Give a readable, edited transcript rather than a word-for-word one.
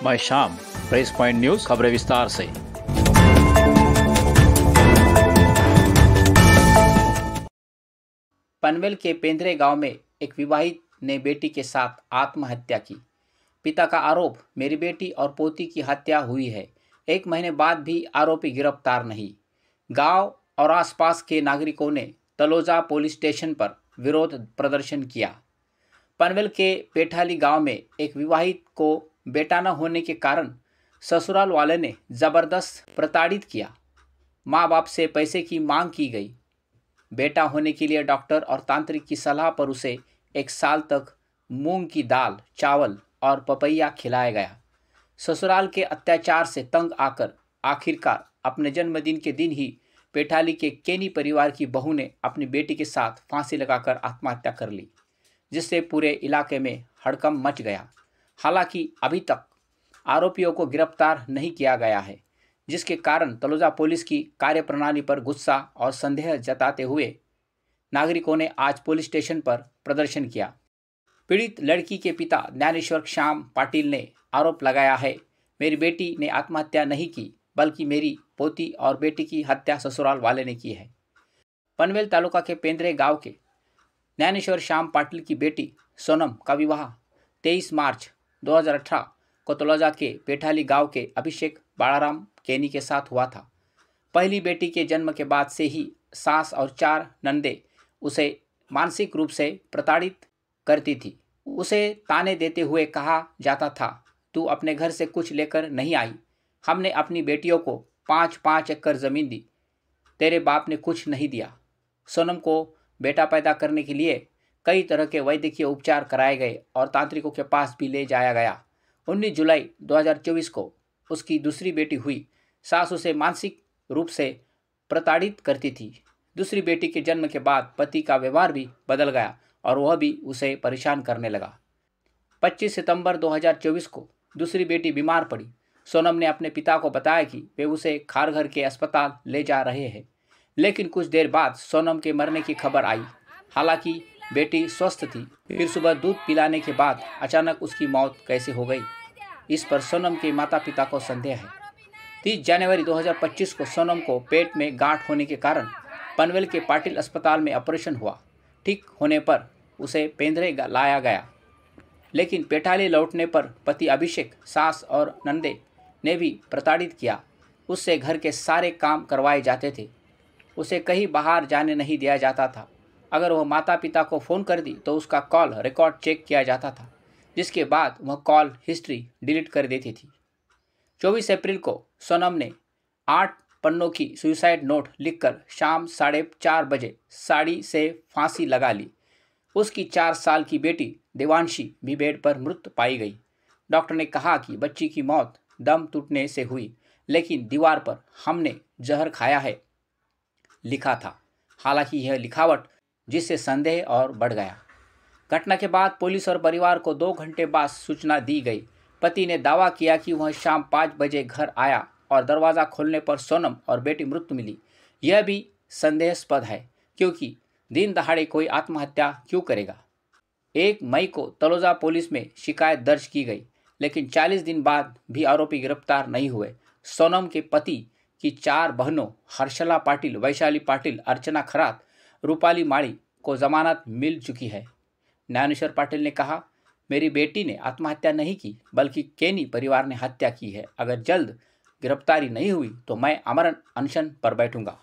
मैं शाम, press point news, खबरें विस्तार से। पनवेल के पेंद्रे गांव में एक विवाहित ने बेटी के साथ आत्महत्या की। पिता का आरोप, मेरी बेटी और पोती की हत्या हुई है। 1 महीने बाद भी आरोपी गिरफ्तार नहीं। गांव और आसपास के नागरिकों ने तलोजा पुलिस स्टेशन पर विरोध प्रदर्शन किया। पनवेल के पेठाली गांव में एक विवाहित को बेटा न होने के कारण ससुराल वाले ने जबरदस्त प्रताड़ित किया। माँ बाप से पैसे की मांग की गई। बेटा होने के लिए डॉक्टर और तांत्रिक की सलाह पर उसे 1 साल तक मूंग की दाल, चावल और पपैया खिलाया गया। ससुराल के अत्याचार से तंग आकर आखिरकार अपने जन्मदिन के दिन ही पेठाली के केनी परिवार की बहू ने अपनी बेटी के साथ फांसी लगाकर आत्महत्या कर ली, जिससे पूरे इलाके में हड़कंप मच गया। हालांकि अभी तक आरोपियों को गिरफ्तार नहीं किया गया है, जिसके कारण तलोजा पुलिस की कार्यप्रणाली पर गुस्सा और संदेह जताते हुए नागरिकों ने आज पुलिस स्टेशन पर प्रदर्शन किया। पीड़ित लड़की के पिता ज्ञानेश्वर श्याम पाटिल ने आरोप लगाया है, मेरी बेटी ने आत्महत्या नहीं की, बल्कि मेरी पोती और बेटी की हत्या ससुराल वाले ने की है। पनवेल तालुका के पेंद्रे गांव के ज्ञानेश्वर श्याम पाटिल की बेटी सोनम का विवाह 23 मार्च 2018 को तलोजा के पेठाली गांव के अभिषेक बाड़ाराम केनी के साथ हुआ था। पहली बेटी के जन्म के बाद से ही सास और 4 नंदे उसे मानसिक रूप से प्रताड़ित करती थी। उसे ताने देते हुए कहा जाता था, तू अपने घर से कुछ लेकर नहीं आई, हमने अपनी बेटियों को 5-5 एकड़ ज़मीन दी, तेरे बाप ने कुछ नहीं दिया। सोनम को बेटा पैदा करने के लिए कई तरह के वैद्यकीय उपचार कराए गए और तांत्रिकों के पास भी ले जाया गया। 19 जुलाई 2024 को उसकी दूसरी बेटी हुई। सास उसे मानसिक रूप से प्रताड़ित करती थी। दूसरी बेटी के जन्म के बाद पति का व्यवहार भी बदल गया और वह भी उसे परेशान करने लगा। 25 सितंबर 2024 को दूसरी बेटी बीमार पड़ी। सोनम ने अपने पिता को बताया कि वे उसे खारघर के अस्पताल ले जा रहे हैं, लेकिन कुछ देर बाद सोनम के मरने की खबर आई। हालांकि बेटी स्वस्थ थी। फिर सुबह दूध पिलाने के बाद अचानक उसकी मौत कैसे हो गई, इस पर सोनम के माता पिता को संदेह है। 30 जनवरी 2025 को सोनम को पेट में गांठ होने के कारण पनवेल के पाटिल अस्पताल में ऑपरेशन हुआ। ठीक होने पर उसे पेंद्रे लाया गया, लेकिन पेठाली लौटने पर पति अभिषेक, सास और नंदे ने भी प्रताड़ित किया। उससे घर के सारे काम करवाए जाते थे। उसे कहीं बाहर जाने नहीं दिया जाता था। अगर वह माता पिता को फ़ोन कर दी तो उसका कॉल रिकॉर्ड चेक किया जाता था, जिसके बाद वह कॉल हिस्ट्री डिलीट कर देती थी। 24 अप्रैल को सोनम ने 8 पन्नों की सुसाइड नोट लिखकर शाम 4:30 बजे साड़ी से फांसी लगा ली। उसकी 4 साल की बेटी देवांशी भी बेड पर मृत पाई गई। डॉक्टर ने कहा कि बच्ची की मौत दम टूटने से हुई, लेकिन दीवार पर हमने जहर खाया है लिखा था। हालांकि यह लिखावट जिससे संदेह और बढ़ गया। घटना के बाद पुलिस और परिवार को 2 घंटे बाद सूचना दी गई। पति ने दावा किया कि वह शाम 5 बजे घर आया और दरवाज़ा खोलने पर सोनम और बेटी मृत मिली। यह भी संदेहास्पद है, क्योंकि दिन दहाड़े कोई आत्महत्या क्यों करेगा। 1 मई को तलोजा पुलिस में शिकायत दर्ज की गई, लेकिन 40 दिन बाद भी आरोपी गिरफ्तार नहीं हुए। सोनम के पति की 4 बहनों हर्षला पाटिल, वैशाली पाटिल, अर्चना खरात, रूपाली माड़ी को जमानत मिल चुकी है। ज्ञानेश्वर पाटिल ने कहा, मेरी बेटी ने आत्महत्या नहीं की, बल्कि केनी परिवार ने हत्या की है। अगर जल्द गिरफ्तारी नहीं हुई तो मैं अमरण अनशन पर बैठूंगा।